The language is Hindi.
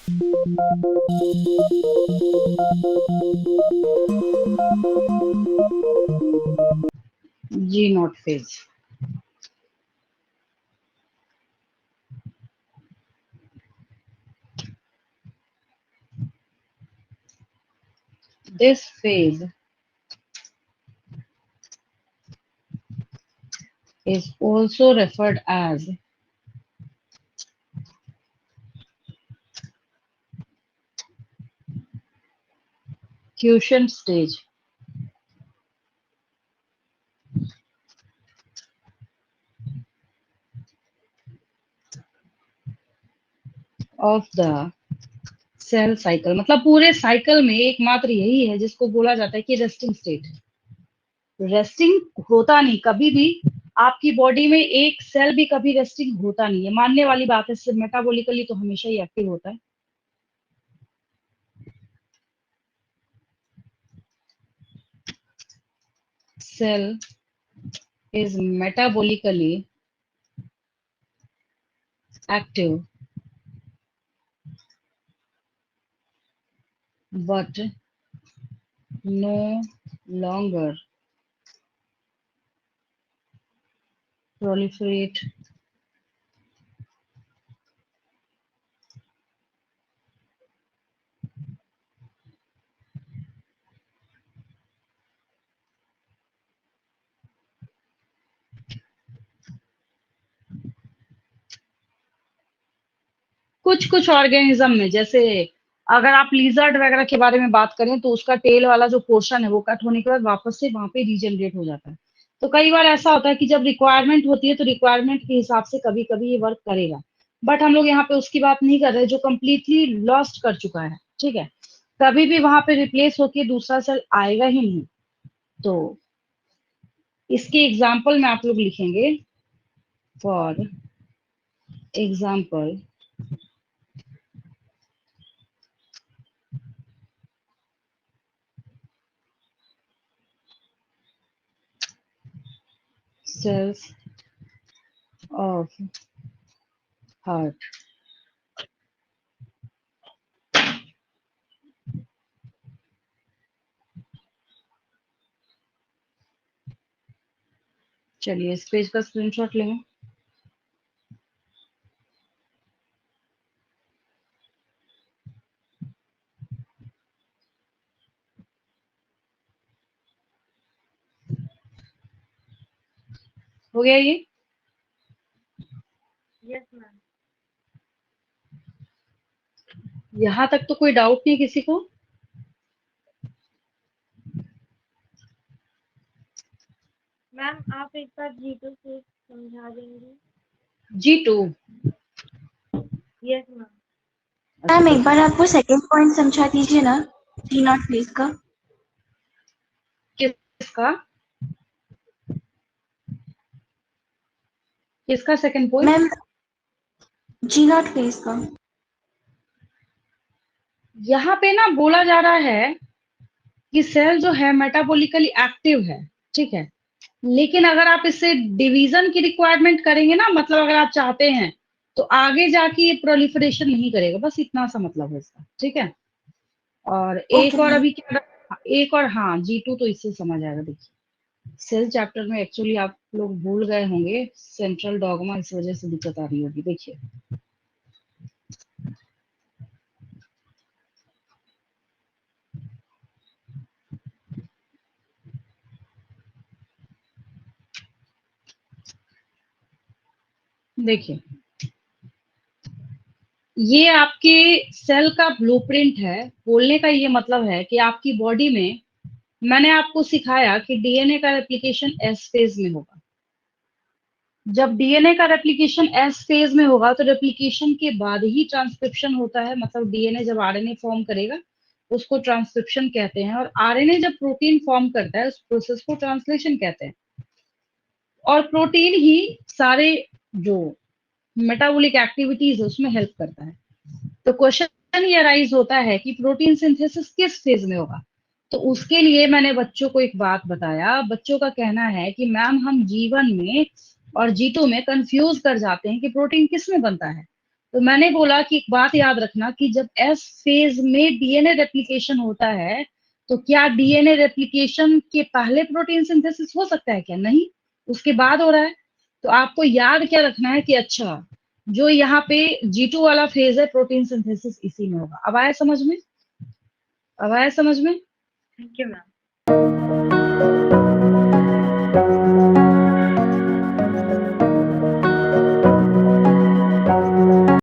G naught phase. This phase is also referred as quiescent stage of the cell cycle. मतलब पूरे साइकिल में एकमात्र यही है जिसको बोला जाता है कि रेस्टिंग स्टेट। रेस्टिंग होता नहीं कभी भी, आपकी बॉडी में एक सेल भी कभी रेस्टिंग होता नहीं है, मानने वाली बात है। सिर्फ मेटाबॉलिकली तो हमेशा ही एक्टिव होता है। Cell is metabolically active but no longer proliferate कुछ कुछ ऑर्गेनिज्म में, जैसे अगर आप लिजर्ड वगैरह के बारे में बात करें तो उसका टेल वाला जो पोर्शन है वो कट होने के बाद वापस से वहां पे रीजनरेट हो जाता है। तो कई बार ऐसा होता है कि जब रिक्वायरमेंट होती है तो रिक्वायरमेंट के हिसाब से कभी कभी ये वर्क करेगा, बट हम लोग यहाँ पे उसकी बात नहीं कर रहे जो कंप्लीटली लॉस्ट कर चुका है। ठीक है, कभी भी वहां पे रिप्लेस होके दूसरा सेल आएगा ही नहीं। तो इसके एग्जाम्पल में आप लोग लिखेंगे, for example cells of heart। चलिए इस पेज का स्क्रीनशॉट लेंगे। हो गया ये? Yes ma'am. यहाँ तक तो कोई डाउट नहीं किसी को? मैम आप एक बार G2 से समझा देंगे? G2? Yes ma'am. मैम एक बार आपको सेकंड पॉइंट समझा दीजिए ना, जी नॉट फेज का। किसका किसका second point? Ma'am G naught phase का। यहाँ पे ना बोला जा रहा है कि सेल जो है मेटाबॉलिकली एक्टिव है, ठीक है, लेकिन अगर आप इससे डिवीजन की रिक्वायरमेंट करेंगे ना, मतलब अगर आप चाहते हैं तो आगे जाके ये प्रोलिफरेशन नहीं करेगा, बस इतना सा मतलब है इसका। ठीक है, और एक ओके और मैम। अभी क्या, एक और, हाँ G2 तो इससे समझ आएगा। देखिए सेल चैप्टर में एक्चुअली आप लोग भूल गए होंगे सेंट्रल डॉगमा, इस वजह से दिक्कत आ रही होगी। देखिए देखिए ये आपके सेल का ब्लूप्रिंट है। बोलने का ये मतलब है कि आपकी बॉडी में मैंने आपको सिखाया कि डीएनए का रेप्लिकेशन एस फेज में होगा। जब डीएनए का रेप्लिकेशन एस फेज में होगा तो रेप्लिकेशन के बाद ही ट्रांसक्रिप्शन होता है। मतलब डीएनए जब आरएनए फॉर्म करेगा उसको ट्रांसक्रिप्शन कहते हैं, और आरएनए जब प्रोटीन फॉर्म करता है उस प्रोसेस को ट्रांसलेशन कहते हैं। और प्रोटीन ही सारे जो मेटाबॉलिक एक्टिविटीज है उसमें हेल्प करता है। तो क्वेश्चन ये राइज होता है कि प्रोटीन सिंथेसिस किस फेज में होगा। तो उसके लिए मैंने बच्चों को एक बात बताया। बच्चों का कहना है कि मैम हम G1 में और G2 में कंफ्यूज कर जाते हैं कि प्रोटीन किस में बनता है। तो मैंने बोला कि एक बात याद रखना कि जब एस फेज में डीएनए रेप्लिकेशन होता है, तो क्या डीएनए रेप्लिकेशन के पहले प्रोटीन सिंथेसिस हो सकता है क्या? नहीं, उसके बाद हो रहा है। तो आपको याद क्या रखना है कि अच्छा, जो यहाँ पे G2 वाला फेज है, प्रोटीन सिंथेसिस इसी में होगा। अब आया समझ में? अब आया समझ में? Thank you ma'am.